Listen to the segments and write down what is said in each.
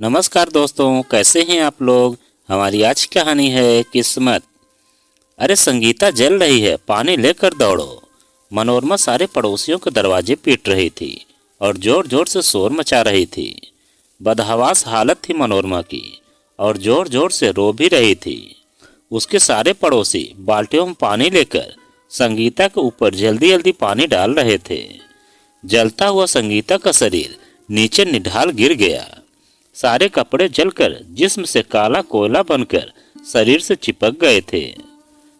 नमस्कार दोस्तों, कैसे हैं आप लोग। हमारी आज की कहानी है किस्मत। अरे संगीता जल रही है, पानी लेकर दौड़ो। मनोरमा सारे पड़ोसियों के दरवाजे पीट रही थी और जोर जोर से शोर मचा रही थी। बदहवास हालत थी मनोरमा की और जोर जोर से रो भी रही थी। उसके सारे पड़ोसी बाल्टियों में पानी लेकर संगीता के ऊपर जल्दी जल्दी पानी डाल रहे थे। जलता हुआ संगीता का शरीर नीचे निढाल गिर गया। सारे कपड़े जलकर जिस्म से काला कोयला बनकर शरीर से चिपक गए थे।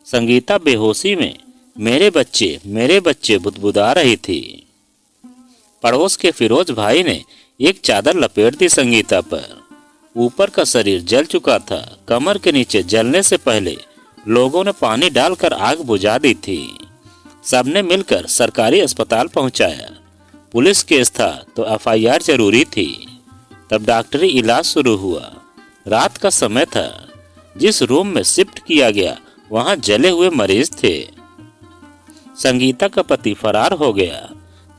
संगीता बेहोशी में मेरे बच्चे बुदबुदा रही थी। पड़ोस के फिरोज भाई ने एक चादर लपेट दी संगीता पर। ऊपर का शरीर जल चुका था, कमर के नीचे जलने से पहले लोगों ने पानी डालकर आग बुझा दी थी। सबने मिलकर सरकारी अस्पताल पहुंचाया। पुलिस केस था तो एफआईआर जरूरी थी। तब डॉक्टरी इलाज शुरू हुआ। रात का समय था। जिस रूम में शिफ्ट किया गया वहां जले हुए मरीज थे। संगीता का पति फरार हो गया।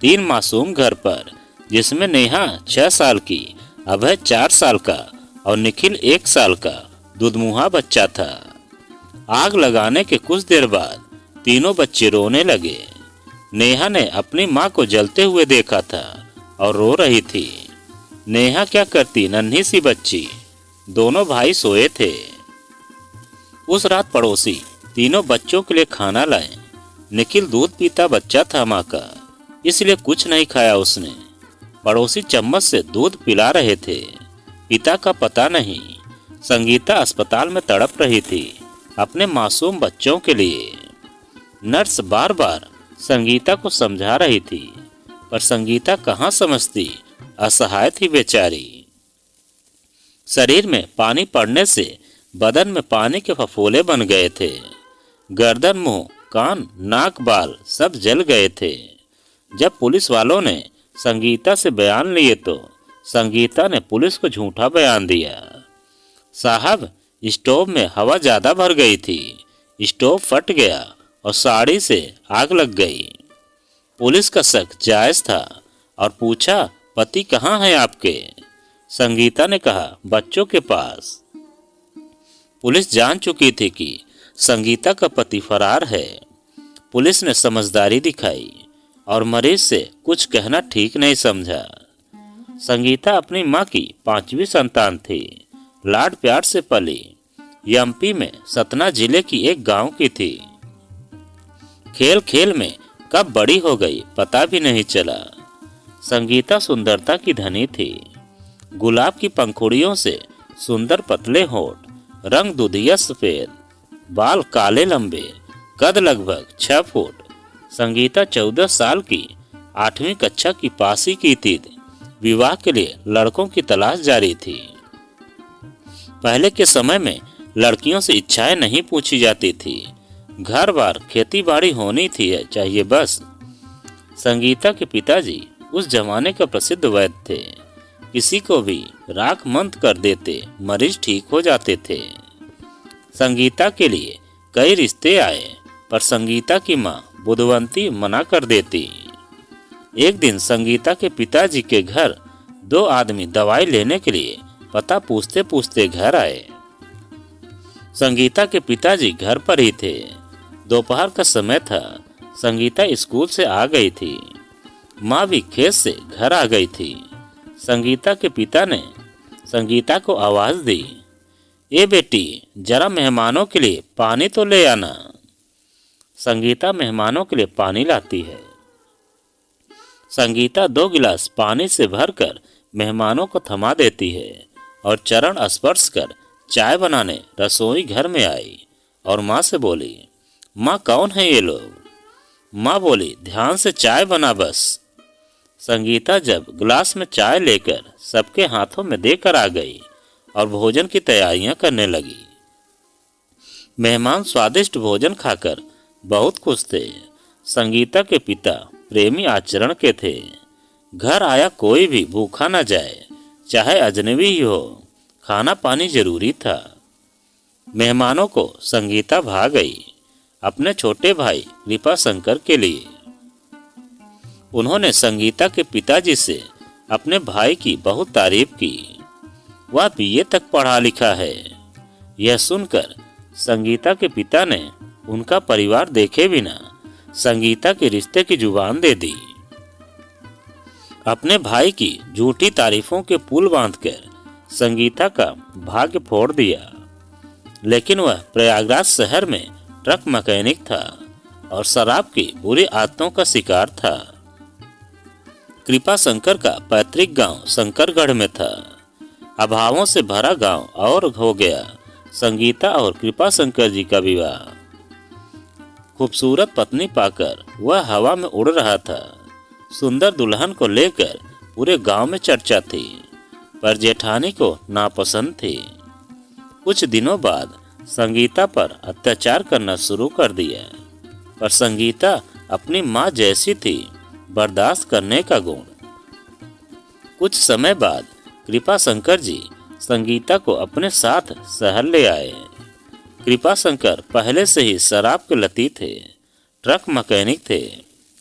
3 मासूम घर पर, जिसमें नेहा 6 साल की, अभय 4 साल का और निखिल 1 साल का दुधमुहा बच्चा था। आग लगाने के कुछ देर बाद तीनों बच्चे रोने लगे। नेहा ने अपनी मां को जलते हुए देखा था और रो रही थी। नेहा क्या करती, नन्ही सी बच्ची। दोनों भाई सोए थे। उस रात पड़ोसी तीनों बच्चों के लिए खाना लाए। निखिल दूध पीता बच्चा था माँ का, इसलिए कुछ नहीं खाया उसने। पड़ोसी चम्मच से दूध पिला रहे थे। पिता का पता नहीं। संगीता अस्पताल में तड़प रही थी अपने मासूम बच्चों के लिए। नर्स बार बार संगीता को समझा रही थी, पर संगीता कहाँ समझती। असहाय थी बेचारी। शरीर में पानी पड़ने से बदन में पानी के फफोले बन गए थे। गर्दन, मुंह, कान, नाक, बाल सब जल गए थे। जब पुलिस वालों ने संगीता से बयान लिए तो संगीता ने पुलिस को झूठा बयान दिया। साहब, स्टोव में हवा ज्यादा भर गई थी, स्टोव फट गया और साड़ी से आग लग गई। पुलिस का शक जायज था और पूछा, पति कहाँ है आपके। संगीता ने कहा, बच्चों के पास। पुलिस जान चुकी थी कि संगीता का पति फरार है। पुलिस ने समझदारी दिखाई और मरीज से कुछ कहना ठीक नहीं समझा। संगीता अपनी माँ की 5वीं संतान थी। लाड प्यार से पली। एमपी में सतना जिले की एक गांव की थी। खेल खेल में कब बड़ी हो गई पता भी नहीं चला। संगीता सुंदरता की धनी थी। गुलाब की पंखुड़ियों से सुंदर पतले होठ, रंग दुधिया सफेद, बाल काले लंबे, कद लगभग 6 फुट। संगीता 14 साल की, 8वीं कक्षा की पास ही की थी। विवाह के लिए लड़कों की तलाश जारी थी। पहले के समय में लड़कियों से इच्छाएं नहीं पूछी जाती थी। घर बार खेती बाड़ी होनी थी चाहिए बस। संगीता के पिताजी उस जमाने का प्रसिद्ध वैद्य थे। किसी को भी राख मंत कर देते, मरीज ठीक हो जाते थे। संगीता के लिए कई रिश्ते आए, पर संगीता की माँ बुधवंती मना कर देती। एक दिन संगीता के पिताजी के घर 2 आदमी दवाई लेने के लिए पता पूछते पूछते घर आए। संगीता के पिताजी घर पर ही थे। दोपहर का समय था। संगीता स्कूल से आ गई थी। माँ भी खेत से घर आ गई थी। संगीता के पिता ने संगीता को आवाज दी, ए बेटी, जरा मेहमानों के लिए पानी तो ले आना। संगीता मेहमानों के लिए पानी लाती है। संगीता 2 गिलास पानी से भरकर मेहमानों को थमा देती है और चरण स्पर्श कर चाय बनाने रसोई घर में आई और माँ से बोली, माँ कौन है ये लोग। माँ बोली, ध्यान से चाय बना बस। संगीता जब गिलास में चाय लेकर सबके हाथों में देकर आ गई और भोजन की तैयारियां करने लगी। मेहमान स्वादिष्ट भोजन खाकर बहुत खुश थे। संगीता के पिता प्रेमी आचरण के थे। घर आया कोई भी भूखा न जाए, चाहे अजनबी ही हो। खाना पानी जरूरी था। मेहमानों को संगीता भा गई अपने छोटे भाई कृपा शंकर के लिए। उन्होंने संगीता के पिताजी से अपने भाई की बहुत तारीफ की। वह बीए तक पढ़ा लिखा है। यह सुनकर संगीता के पिता ने उनका परिवार देखे बिना संगीता के रिश्ते की जुबान दे दी। अपने भाई की झूठी तारीफों के पुल बांधकर संगीता का भाग्य फोड़ दिया, लेकिन वह प्रयागराज शहर में ट्रक मैकेनिक था और शराब की बुरी आदतों का शिकार था। कृपा शंकर का पैतृक गांव शंकरगढ़ में था। अभावों से भरा गांव और हो गया संगीता और कृपा शंकर जी का विवाह। खूबसूरत पत्नी पाकर वह हवा में उड़ रहा था। सुंदर दुल्हन को लेकर पूरे गांव में चर्चा थी, पर जेठानी को नापसंद थी। कुछ दिनों बाद संगीता पर अत्याचार करना शुरू कर दिया, पर संगीता अपनी माँ जैसी थी, बर्दाश्त करने का गुण। कुछ समय बाद कृपा शंकर जी संगीता को अपने साथ शहर ले आए। कृपा शंकर पहले से ही शराब के लती थे, ट्रक मैकेनिक थे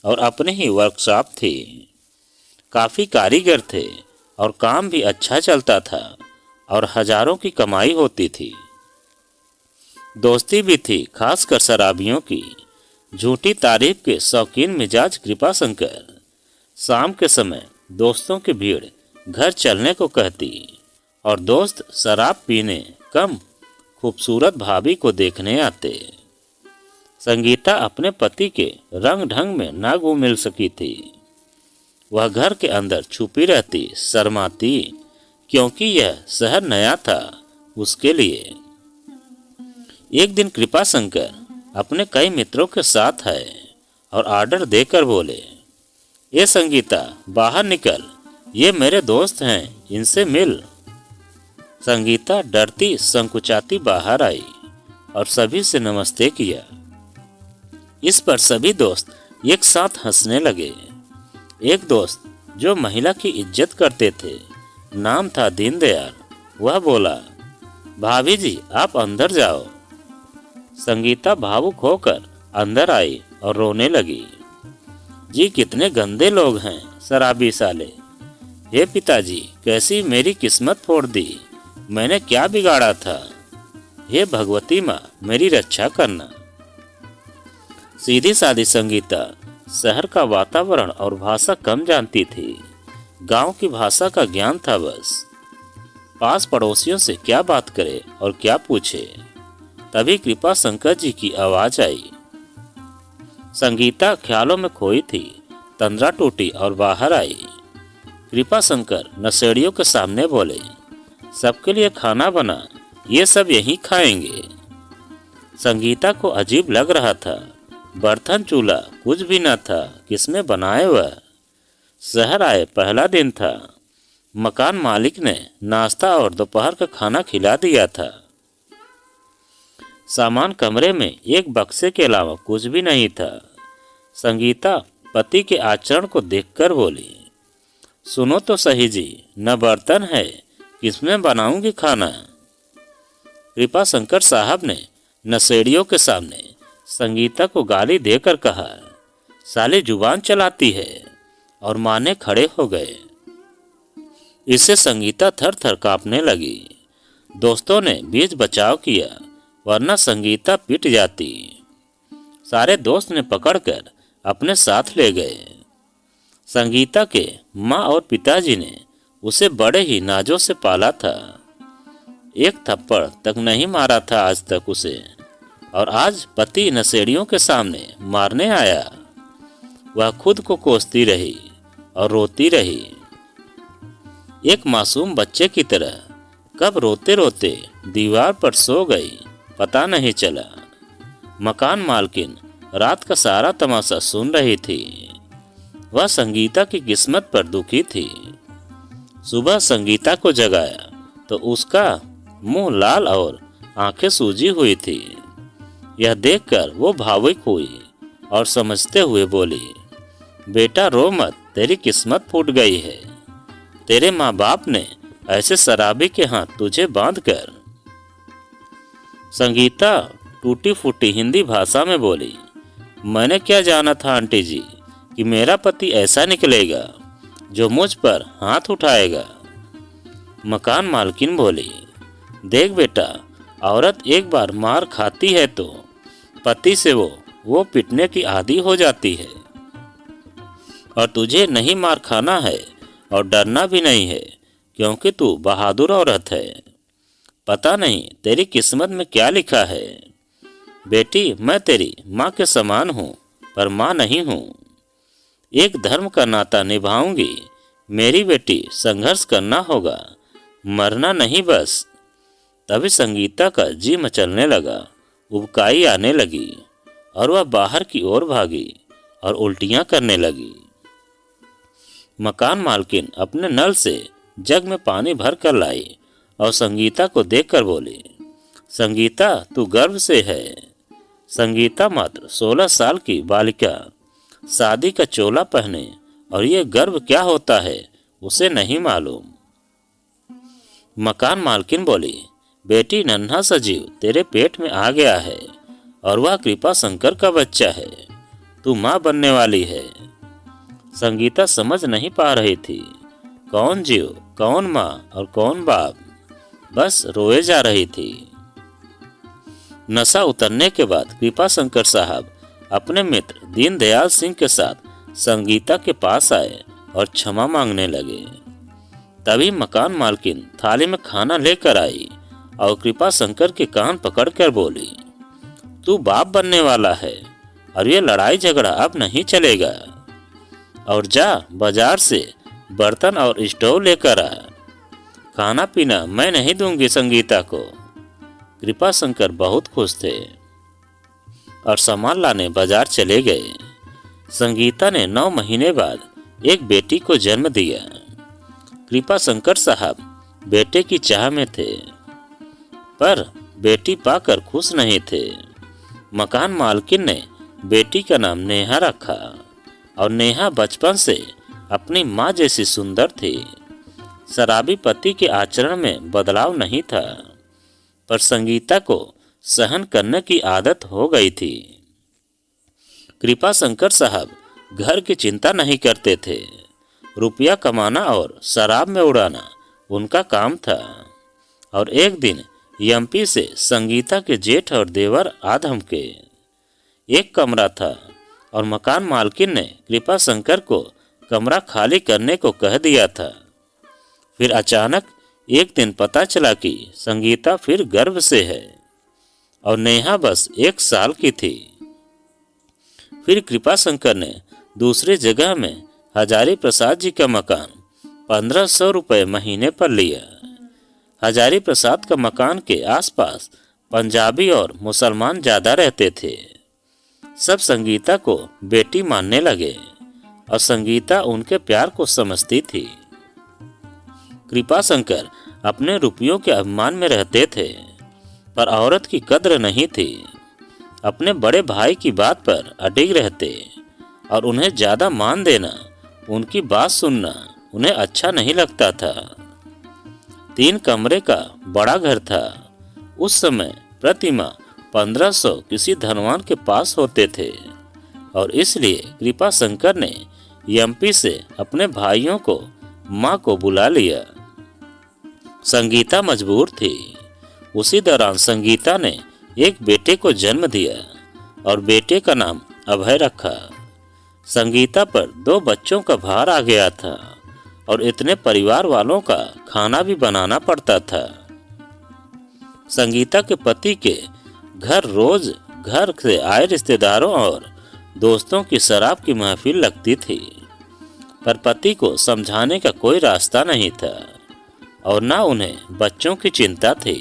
और अपनी ही वर्कशॉप थी। काफी कारीगर थे और काम भी अच्छा चलता था और हजारों की कमाई होती थी। दोस्ती भी थी, खासकर शराबियों की। झूठी तारीफ के शौकीन मिजाज कृपा शंकर शाम के समय दोस्तों की भीड़ घर चलने को कहती और दोस्त शराब पीने कम खूबसूरत भाभी को देखने आते। संगीता अपने पति के रंग ढंग में ना घुल मिल सकी थी। वह घर के अंदर छुपी रहती, शर्माती, क्योंकि यह शहर नया था उसके लिए। एक दिन कृपा शंकर अपने कई मित्रों के साथ आए और ऑर्डर देकर बोले, ये संगीता बाहर निकल, ये मेरे दोस्त हैं, इनसे मिल। संगीता डरती संकुचाती बाहर आई और सभी से नमस्ते किया। इस पर सभी दोस्त एक साथ हंसने लगे। एक दोस्त जो महिला की इज्जत करते थे, नाम था दीनदयाल, वह बोला, भाभी जी आप अंदर जाओ। संगीता भावुक होकर अंदर आई और रोने लगी। जी कितने गंदे लोग हैं शराबी साले। हे पिताजी कैसी मेरी किस्मत फोड़ दी, मैंने क्या बिगाड़ा था। हे भगवती माँ मेरी रक्षा करना। सीधी सादी संगीता शहर का वातावरण और भाषा कम जानती थी। गांव की भाषा का ज्ञान था बस। पास पड़ोसियों से क्या बात करे और क्या पूछे। तभी कृपा शंकर जी की आवाज आई। संगीता ख्यालों में खोई थी, तंद्रा टूटी और बाहर आई। कृपा शंकर नशेड़ियों के सामने बोले, सबके लिए खाना बना, ये सब यहीं खाएंगे। संगीता को अजीब लग रहा था। बर्तन चूल्हा कुछ भी न था, किसने बनाए वह। शहर आए पहला दिन था। मकान मालिक ने नाश्ता और दोपहर का खाना खिला दिया था। सामान कमरे में एक बक्से के अलावा कुछ भी नहीं था। संगीता पति के आचरण को देखकर बोली, सुनो तो सही जी, न बर्तन है, किसमें बनाऊंगी खाना। कृपा शंकर साहब ने नशेड़ियों के सामने संगीता को गाली देकर कहा, साली जुबान चलाती है, और माने खड़े हो गए। इससे संगीता थर थर कांपने लगी। दोस्तों ने बीच बचाव किया, वरना संगीता पिट जाती। सारे दोस्त ने पकड़कर अपने साथ ले गए। संगीता के माँ और पिताजी ने उसे बड़े ही नाजों से पाला था। एक थप्पड़ तक नहीं मारा था आज तक उसे, और आज पति नशेड़ियों के सामने मारने आया। वह खुद को कोसती रही और रोती रही, एक मासूम बच्चे की तरह। कब रोते रोते दीवार पर सो गई पता नहीं चला। मकान मालकिन रात का सारा तमाशा सुन रही थी। वह संगीता की किस्मत पर दुखी थी। सुबह संगीता को जगाया तो उसका मुंह लाल और आंखें सूजी हुई थी। यह देखकर वो भावुक हुई और समझते हुए बोली, बेटा रो मत, तेरी किस्मत फूट गई है। तेरे माँ बाप ने ऐसे शराबी के हाथ तुझे बांध कर। संगीता टूटी फूटी हिंदी भाषा में बोली, मैंने क्या जाना था आंटी जी कि मेरा पति ऐसा निकलेगा जो मुझ पर हाथ उठाएगा। मकान मालकिन बोली, देख बेटा, औरत एक बार मार खाती है तो पति से वो पिटने की आदी हो जाती है, और तुझे नहीं मार खाना है और डरना भी नहीं है, क्योंकि तू बहादुर औरत है। पता नहीं तेरी किस्मत में क्या लिखा है। बेटी, मैं तेरी माँ के समान हूँ, पर माँ नहीं हूँ। एक धर्म का नाता निभाऊंगी। मेरी बेटी, संघर्ष करना होगा, मरना नहीं बस। तभी संगीता का जी मचलने लगा, उबकाई आने लगी और वह बाहर की ओर भागी और उल्टियां करने लगी। मकान मालकिन अपने नल से जग में पानी भर कर लाई और संगीता को देखकर बोली, संगीता, तू गर्व से है। संगीता मात्र 16 साल की बालिका शादी का चोला पहने और ये गर्व क्या होता है उसे नहीं मालूम। मकान मालकिन बोली, बेटी, नन्हा सजीव तेरे पेट में आ गया है और वह कृपा शंकर का बच्चा है। तू माँ बनने वाली है। संगीता समझ नहीं पा रही थी, कौन जीव, कौन माँ और कौन बाप। बस रोए जा रही थी। नशा उतरने के बाद कृपा शंकर साहब अपने मित्र दीनदयाल सिंह के साथ संगीता के पास आए और क्षमा मांगने लगे। तभी मकान मालकिन थाली में खाना लेकर आई और कृपा शंकर के कान पकड़कर बोली, तू बाप बनने वाला है और ये लड़ाई झगड़ा अब नहीं चलेगा। और जा बाजार से बर्तन और स्टोव लेकर आ। खाना पीना मैं नहीं दूंगी संगीता को। कृपा शंकर बहुत खुश थे और सामान लाने बाजार चले गए। संगीता ने 9 महीने बाद एक बेटी को जन्म दिया। कृपा शंकर साहब बेटे की चाह में थे, पर बेटी पाकर खुश नहीं थे। मकान मालकिन ने बेटी का नाम नेहा रखा और नेहा बचपन से अपनी माँ जैसी सुंदर थी। शराबी पति के आचरण में बदलाव नहीं था, पर संगीता को सहन करने की आदत हो गई थी। कृपा शंकर साहब घर की चिंता नहीं करते थे। रुपया कमाना और शराब में उड़ाना उनका काम था। और एक दिन एमपी से संगीता के जेठ और देवर आ धमके। एक कमरा था और मकान मालकिन ने कृपा शंकर को कमरा खाली करने को कह दिया था। फिर अचानक एक दिन पता चला कि संगीता फिर गर्भ से है और नेहा बस 1 साल की थी। फिर कृपा शंकर ने दूसरी जगह में हजारी प्रसाद जी का मकान 1500 रुपये महीने पर लिया। हजारी प्रसाद का मकान के आसपास पंजाबी और मुसलमान ज्यादा रहते थे। सब संगीता को बेटी मानने लगे और संगीता उनके प्यार को समझती थी। कृपा शंकर अपने रुपयों के अभिमान में रहते थे, पर औरत की कद्र नहीं थी। अपने बड़े भाई की बात पर अडिग रहते और उन्हें ज्यादा मान देना, उनकी बात सुनना उन्हें अच्छा नहीं लगता था। 3 कमरे का बड़ा घर था। उस समय प्रतिमा 1500 किसी धनवान के पास होते थे और इसलिए कृपा शंकर ने एमपी से अपने भाइयों को माँ को बुला लिया। संगीता मजबूर थी। उसी दौरान संगीता ने एक बेटे को जन्म दिया और बेटे का नाम अभय रखा। संगीता पर 2 बच्चों का भार आ गया था और इतने परिवार वालों का खाना भी बनाना पड़ता था। संगीता के पति के घर रोज घर से आए रिश्तेदारों और दोस्तों की शराब की महफिल लगती थी, पर पति को समझाने का कोई रास्ता नहीं था और न उन्हें बच्चों की चिंता थी।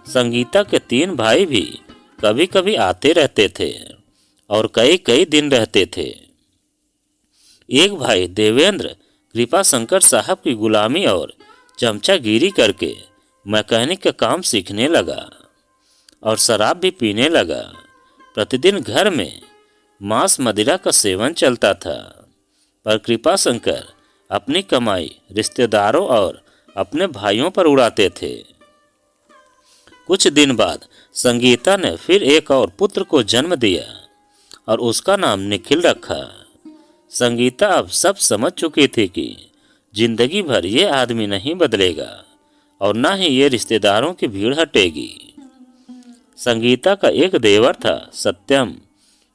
संगीता के 3 भाई भी कभी कभी आते रहते थे और कई कई दिन रहते थे। एक भाई देवेंद्र कृपा शंकर साहब की गुलामी और चमचागिरी करके मैकेनिक का काम सीखने लगा और शराब भी पीने लगा। प्रतिदिन घर में मांस मदिरा का सेवन चलता था, पर कृपा शंकर अपनी कमाई रिश्तेदारों और अपने भाइयों पर उड़ाते थे। कुछ दिन बाद संगीता ने फिर एक और पुत्र को जन्म दिया और उसका नाम निखिल रखा। संगीता अब सब समझ चुकी थी कि जिंदगी भर ये आदमी नहीं बदलेगा और न ही ये रिश्तेदारों की भीड़ हटेगी। संगीता का एक देवर था सत्यम,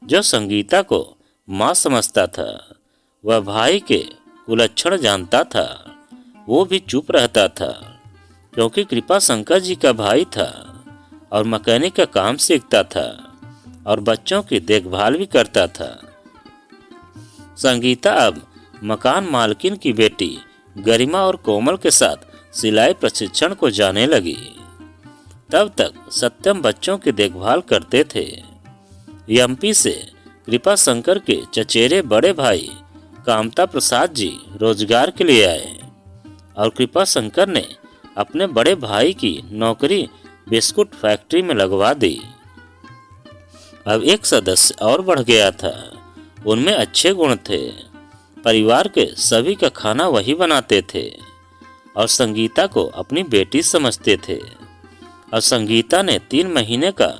जो संगीता को माँ समझता था। वह भाई के कुलक्षण जानता था। वो भी चुप रहता था क्योंकि कृपा शंकर जी का भाई था और मैकेनिक का काम सीखता था और बच्चों की देखभाल भी करता था। संगीता अब मकान मालकिन की बेटी गरिमा और कोमल के साथ सिलाई प्रशिक्षण को जाने लगी। तब तक सत्यम बच्चों की देखभाल करते थे। एमपी से कृपा शंकर के चचेरे बड़े भाई कामता प्रसाद जी रोजगार के लिए आए और कृपा शंकर ने अपने बड़े भाई की नौकरी बिस्कुट फैक्ट्री में लगवा दी। अब एक सदस्य और बढ़ गया था। उनमें अच्छे गुण थे। परिवार के सभी का खाना वही बनाते थे और संगीता को अपनी बेटी समझते थे। और संगीता ने 3 महीने का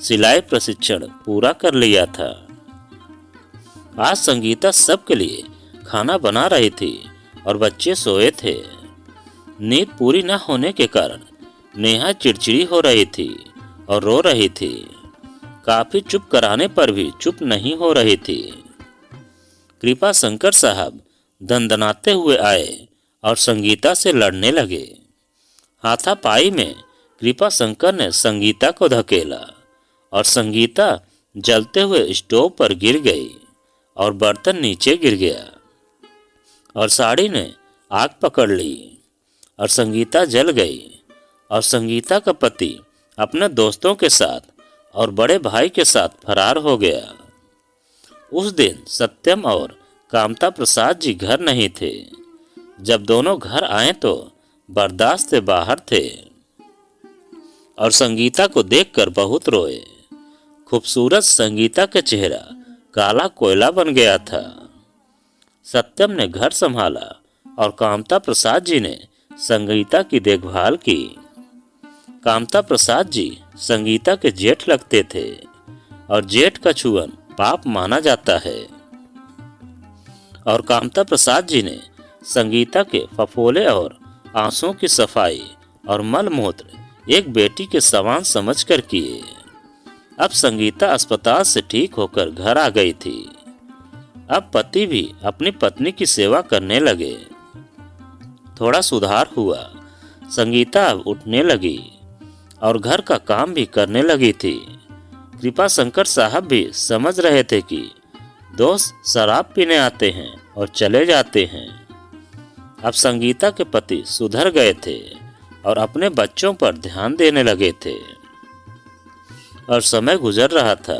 सिलाई प्रशिक्षण पूरा कर लिया था। आज संगीता सबके लिए खाना बना रही थी और बच्चे सोए थे। नींद पूरी न होने के कारण नेहा चिड़चिड़ी हो रही थी और रो रही थी। काफी चुप कराने पर भी चुप नहीं हो रही थी। कृपा शंकर साहब दंदनाते हुए आए और संगीता से लड़ने लगे। हाथापाई में कृपा शंकर ने संगीता को धकेला और संगीता जलते हुए स्टोव पर गिर गई और बर्तन नीचे गिर गया और साड़ी ने आग पकड़ ली और संगीता जल गई। और संगीता का पति अपने दोस्तों के साथ और बड़े भाई के साथ फरार हो गया। उस दिन सत्यम और कामता प्रसाद जी घर नहीं थे। जब दोनों घर आए तो बर्दाश्त से बाहर थे और संगीता को देखकर बहुत रोए। खूबसूरत संगीता का चेहरा काला कोयला बन गया था। सत्यम ने घर संभाला और कामता प्रसाद जी ने संगीता की देखभाल की। कामता प्रसाद जी संगीता के जेठ लगते थे और जेठ का छुअन पाप माना जाता है। और कामता प्रसाद जी ने संगीता के फफोले और आंसुओं की सफाई और मल मूत्र एक बेटी के समान समझकर किए। अब संगीता अस्पताल से ठीक होकर घर आ गई थी। अब पति भी अपनी पत्नी की सेवा करने लगे। थोड़ा सुधार हुआ। संगीता अब उठने लगी और घर का काम भी करने लगी थी। कृपा शंकर साहब भी समझ रहे थे कि दोस्त शराब पीने आते हैं और चले जाते हैं। अब संगीता के पति सुधर गए थे और अपने बच्चों पर ध्यान देने लगे थे। और समय गुजर रहा था।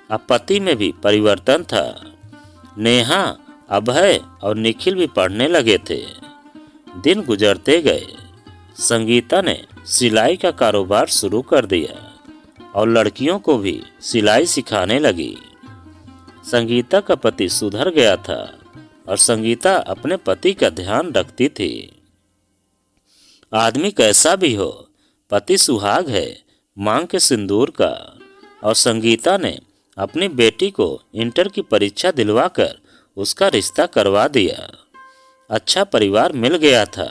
अब पति में भी परिवर्तन था। नेहा, अभय और निखिल भी पढ़ने लगे थे। दिन गुजरते गए। संगीता ने सिलाई का कारोबार शुरू कर दिया और लड़कियों को भी सिलाई सिखाने लगी। संगीता का पति सुधर गया था और संगीता अपने पति का ध्यान रखती थी। आदमी कैसा भी हो, पति सुहाग है मांग के सिंदूर का। और संगीता ने अपनी बेटी को इंटर की परीक्षा दिलवाकर उसका रिश्ता करवा दिया। अच्छा परिवार मिल गया था।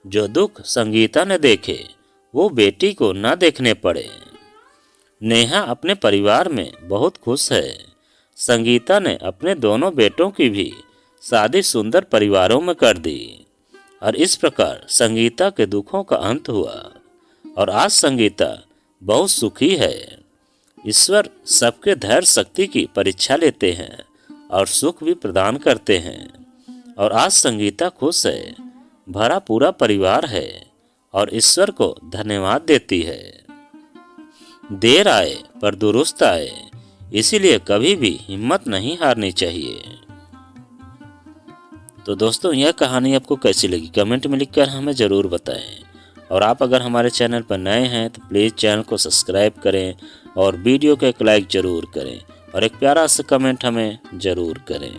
जो दुख संगीता ने देखे वो बेटी को न देखने पड़े। नेहा अपने परिवार में बहुत खुश है। संगीता ने अपने दोनों बेटों की भी शादी सुंदर परिवारों में कर दी और इस प्रकार संगीता के दुखों का अंत हुआ और आज संगीता बहुत सुखी है। ईश्वर सबके धैर्य शक्ति की परीक्षा लेते हैं और सुख भी प्रदान करते हैं और आज संगीता खुश है। भरा पूरा परिवार है और ईश्वर को धन्यवाद देती है। देर आए पर दुरुस्त आए, इसीलिए कभी भी हिम्मत नहीं हारनी चाहिए। तो दोस्तों, यह कहानी आपको कैसी लगी कमेंट में लिखकर हमें ज़रूर बताएं। और आप अगर हमारे चैनल पर नए हैं तो प्लीज़ चैनल को सब्सक्राइब करें और वीडियो को एक लाइक ज़रूर करें और एक प्यारा सा कमेंट हमें ज़रूर करें।